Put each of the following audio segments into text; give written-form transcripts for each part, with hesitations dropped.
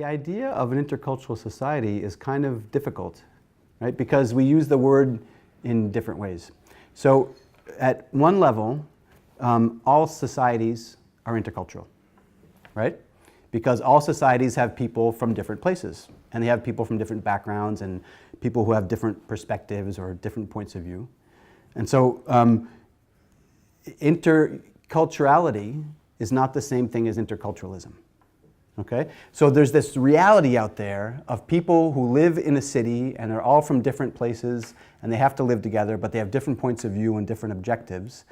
idea of an intercultural society is kind of difficult, right? Because we use the word in different ways. So at one level, all societies are intercultural, right? Because all societies have people from different places, and they have people from different backgrounds and people who have different perspectives or different points of view. And so interculturality is not the same thing as interculturalism. Okay? So there's this reality out there of people who live in a city and they're all from different places and they have to live together, but they have different points of view and different objectives.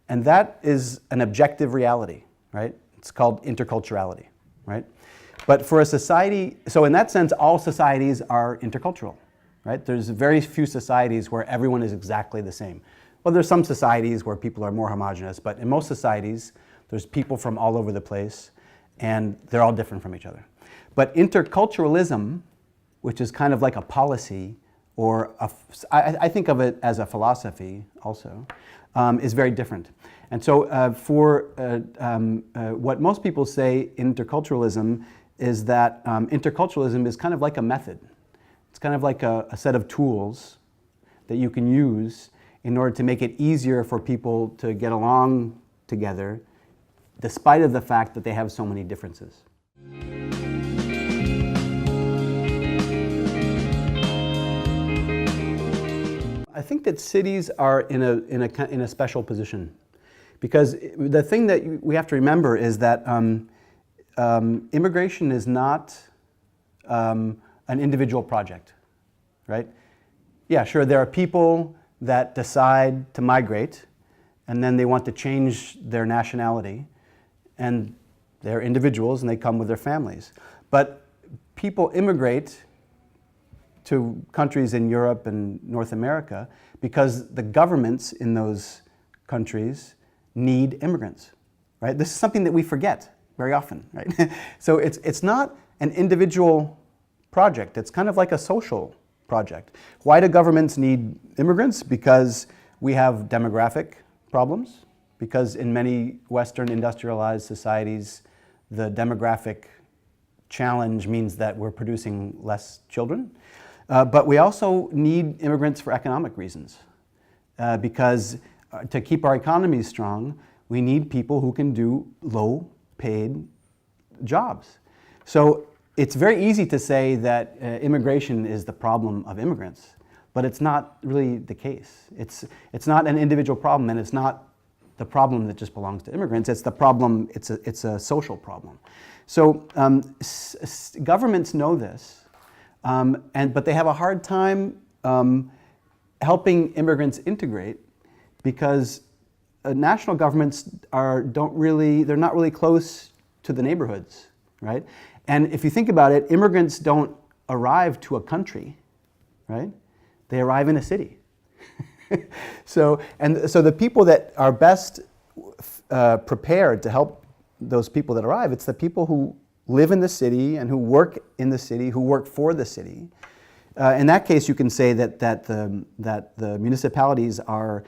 And that is an objective reality, right? It's called interculturality, right? But for a society, so in that sense, all societies are intercultural, right? There's very few societies where everyone is exactly the same. Well, there's some societies where people are more homogenous, but in most societies, there's people from all over the place, and they're all different from each other. But interculturalism, which is kind of like a policy, or I think of it as a philosophy also, is very different. And so what most people say interculturalism is that interculturalism is kind of like a method. It's kind of like a set of tools that you can use in order to make it easier for people to get along together, despite of the fact that they have so many differences. I think that cities are in a special position, because the thing that we have to remember is that immigration is not an individual project, right? Yeah, sure, there are people that decide to migrate, and then they want to change their nationality, and they're individuals and they come with their families. But people immigrate to countries in Europe and North America because the governments in those countries need immigrants, right? This is something that we forget very often, right? So it's not an individual project, it's kind of like a social project. Why do governments need immigrants? Because we have demographic problems, because in many Western industrialized societies, the demographic challenge means that we're producing less children. But we also need immigrants for economic reasons, because to keep our economies strong, we need people who can do low-paid jobs. So it's very easy to say that immigration is the problem of immigrants, but it's not really the case. It's not an individual problem, and it's not the problem that just belongs to immigrants. It's the problem, it's a social problem. So governments know this, but they have a hard time helping immigrants integrate, because national governments they're not really close to the neighborhoods, right? And if you think about it, immigrants don't arrive to a country, right? They arrive in a city. So the people that are best prepared to help those people that arrive, it's the people who live in the city and who work in the city, who work for the city. In that case, you can say that the municipalities are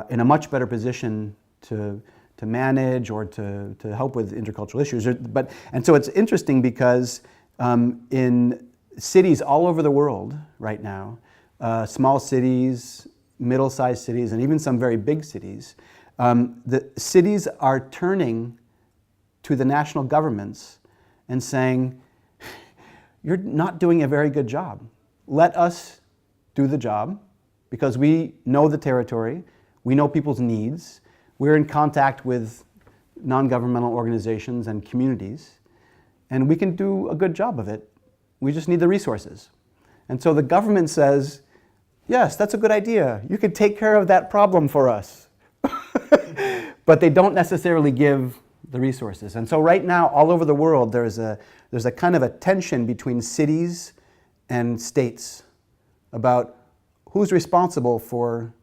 in a much better position to manage or to help with intercultural issues. And so it's interesting because in cities all over the world right now, small cities, middle-sized cities, and even some very big cities, the cities are turning to the national governments and saying, you're not doing a very good job. Let us do the job, because we know the territory, we know people's needs, we're in contact with non-governmental organizations and communities, and we can do a good job of it. We just need the resources. And so the government says, yes, that's a good idea. You could take care of that problem for us. But they don't necessarily give the resources. And so right now, all over the world, there's a kind of a tension between cities and states about who's responsible for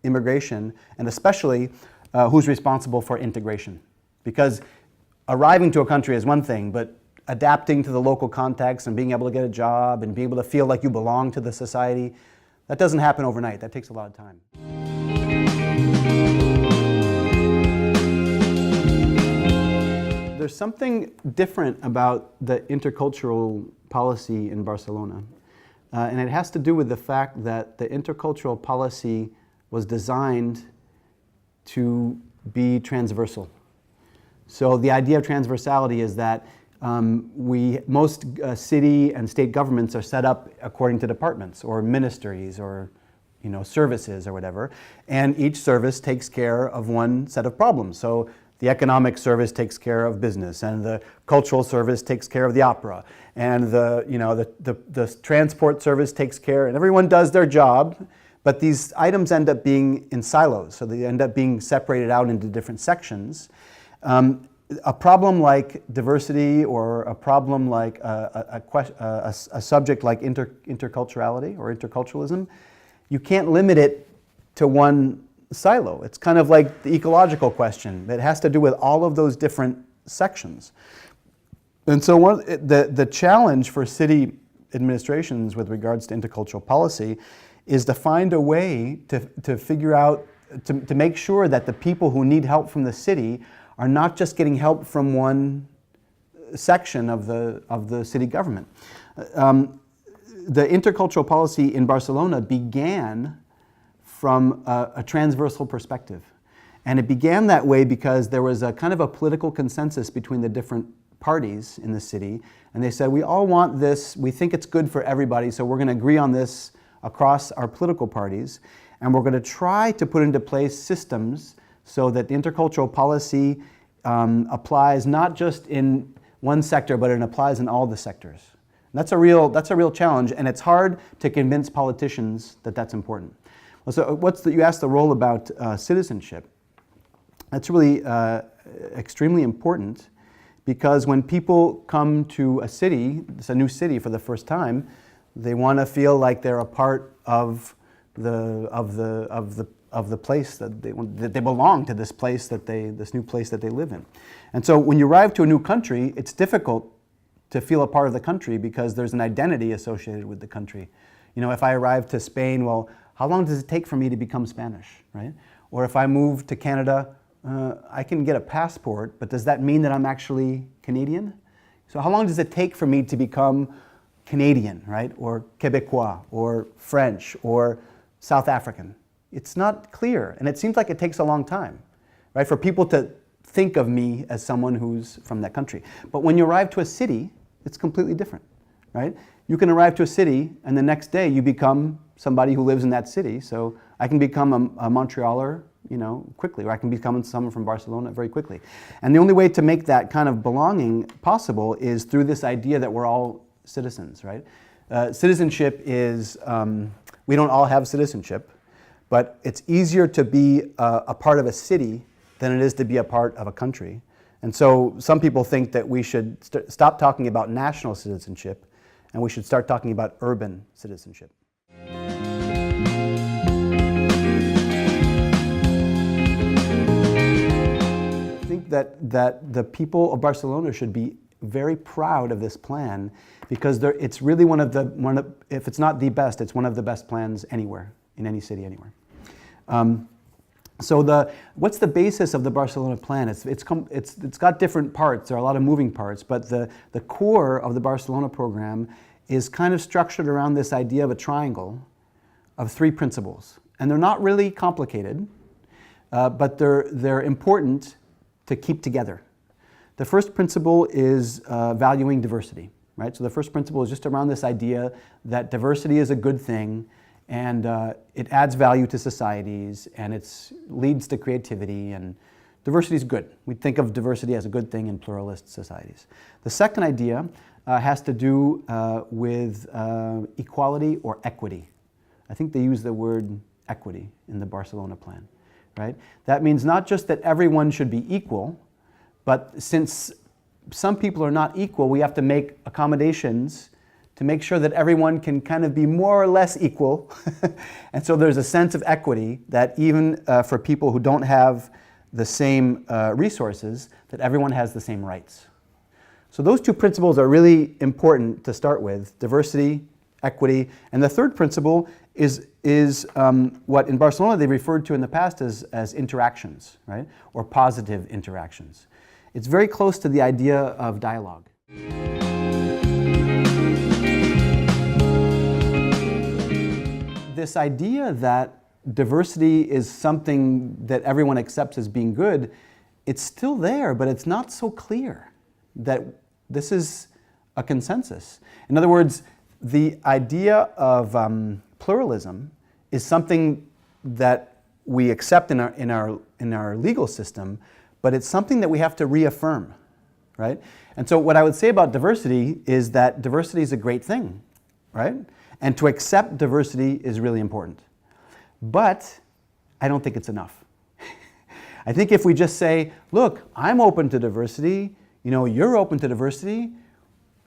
immigration, and especially who's responsible for integration. Because arriving to a country is one thing, but adapting to the local context and being able to get a job and being able to feel like you belong to the society, that doesn't happen overnight. That takes a lot of time. there's something different about the intercultural policy in Barcelona. And it has to do with the fact that the intercultural policy was designed to be transversal. So the idea of transversality is that most city and state governments are set up according to departments or ministries or services or whatever, and each service takes care of one set of problems. So the economic service takes care of business, and the cultural service takes care of the opera, and the transport service takes care, and everyone does their job, but these items end up being in silos, so they end up being separated out into different sections. A problem like diversity, or a problem like a subject like interculturality or interculturalism, you can't limit it to one silo. It's kind of like the ecological question. It has to do with all of those different sections. And so the challenge for city administrations with regards to intercultural policy is to find a way to figure out, to make sure that the people who need help from the city are not just getting help from one section of the city government. The intercultural policy in Barcelona began from a transversal perspective. And it began that way because there was a kind of a political consensus between the different parties in the city. And they said, we all want this, we think it's good for everybody, so we're going to agree on this across our political parties. And we're going to try to put into place systems so that the intercultural policy applies not just in one sector, but it applies in all the sectors. And that's a real challenge, and it's hard to convince politicians that that's important. Well, so you asked the role about citizenship. That's really extremely important, because when people come to a city, it's a new city for the first time, they want to feel like they're a part of the place that they belong to, this new place that they live in. And so when you arrive to a new country, it's difficult to feel a part of the country because there's an identity associated with the country. If I arrive to Spain, well, how long does it take for me to become Spanish, right? Or if I move to Canada, I can get a passport, but does that mean that I'm actually Canadian? So how long does it take for me to become Canadian, right? Or Quebecois, or French, or South African? It's not clear, and it seems like it takes a long time, right, for people to think of me as someone who's from that country. But when you arrive to a city, it's completely different, right? You can arrive to a city, and the next day you become somebody who lives in that city. So I can become a Montrealer, quickly, or I can become someone from Barcelona very quickly. And the only way to make that kind of belonging possible is through this idea that we're all citizens, right? Citizenship is, we don't all have citizenship, but it's easier to be a part of a city than it is to be a part of a country. And so some people think that we should stop talking about national citizenship, and we should start talking about urban citizenship. I think that the people of Barcelona should be very proud of this plan, because it's really if it's not the best, it's one of the best plans anywhere, in any city anywhere. So what's the basis of the Barcelona plan? It's got different parts. There are a lot of moving parts, but the core of the Barcelona program is kind of structured around this idea of a triangle of three principles. And they're not really complicated, but they're important to keep together. The first principle is valuing diversity, right? So the first principle is just around this idea that diversity is a good thing, and it adds value to societies, and it leads to creativity, and diversity is good. We think of diversity as a good thing in pluralist societies. The second idea has to do with equality or equity. I think they use the word equity in the Barcelona plan, right? That means not just that everyone should be equal, but since some people are not equal, we have to make accommodations to make sure that everyone can kind of be more or less equal. And so there's a sense of equity that even for people who don't have the same resources, that everyone has the same rights. So those two principles are really important to start with: diversity, equity. And the third principle is what in Barcelona they referred to in the past as interactions, right? Or positive interactions. It's very close to the idea of dialogue. This idea that diversity is something that everyone accepts as being good, it's still there, but it's not so clear that this is a consensus. In other words, the idea of pluralism is something that we accept in our legal system, but it's something that we have to reaffirm, right? And so what I would say about diversity is that diversity is a great thing, right? And to accept diversity is really important. But I don't think it's enough. I think if we just say, look, I'm open to diversity, you're open to diversity,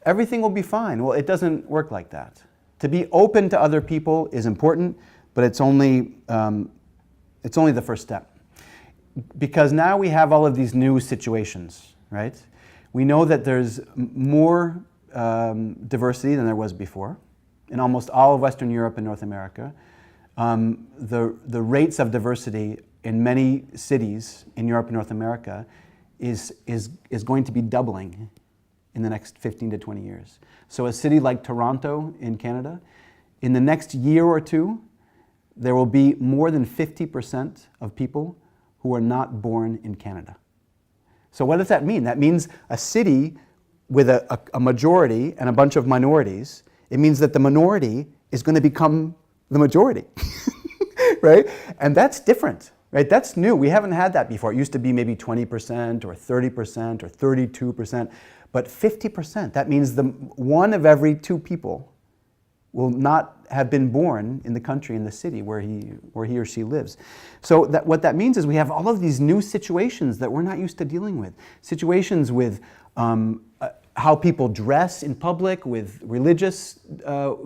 everything will be fine. Well, it doesn't work like that. To be open to other people is important, but it's only the first step. Because now we have all of these new situations, right? We know that there's more diversity than there was before in almost all of Western Europe and North America. The rates of diversity in many cities in Europe and North America is going to be doubling in the next 15 to 20 years. So a city like Toronto in Canada, in the next year or two, there will be more than 50% of people who are not born in Canada. So what does that mean? That means a city with a majority and a bunch of minorities. It means that the minority is going to become the majority, right? And that's different, right? That's new. We haven't had that before. It used to be maybe 20% or 30% or 32%, but 50%. That means one of every two people will not have been born in the country, in the city where he or she lives. So what that means is we have all of these new situations that we're not used to dealing with. Situations with how people dress in public, with religious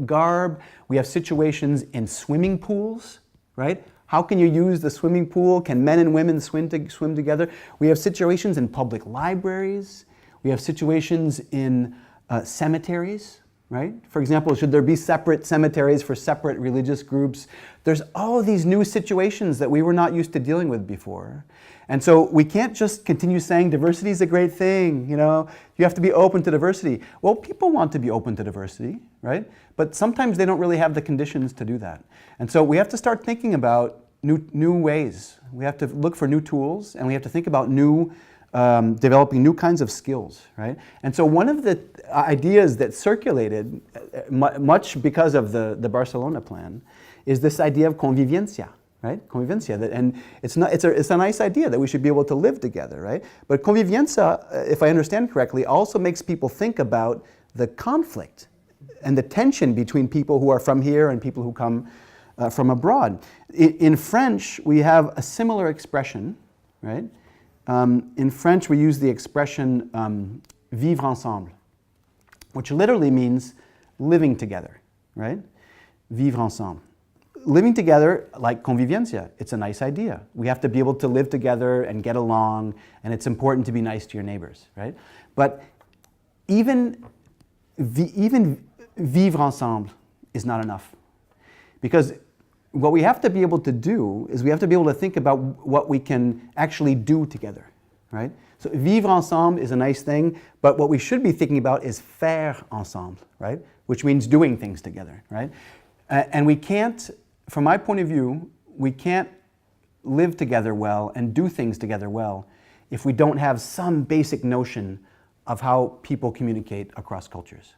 garb. We have situations in swimming pools, right? How can you use the swimming pool? Can men and women swim together? We have situations in public libraries. We have situations in cemeteries, right? For example, should there be separate cemeteries for separate religious groups? There's all of these new situations that we were not used to dealing with before. And so we can't just continue saying diversity is a great thing, you have to be open to diversity. Well, people want to be open to diversity, right? But sometimes they don't really have the conditions to do that. And so we have to start thinking about new ways. We have to look for new tools, and we have to think about developing new kinds of skills, right? And so one of the ideas that circulated, much because of the Barcelona plan, is this idea of convivencia, right? Convivencia, and it's a nice idea that we should be able to live together, right? But convivencia, if I understand correctly, also makes people think about the conflict and the tension between people who are from here and people who come from abroad. In French, we have a similar expression, right? In French, we use the expression vivre ensemble, which literally means living together, right? Vivre ensemble. Living together, like convivencia, it's a nice idea. We have to be able to live together and get along, and it's important to be nice to your neighbors, right? But even vivre ensemble is not enough. Because what we have to be able to do is we have to be able to think about what we can actually do together, right? So vivre ensemble is a nice thing, but what we should be thinking about is faire ensemble, right? Which means doing things together, right? And we can't, from my point of view, we can't live together well and do things together well if we don't have some basic notion of how people communicate across cultures.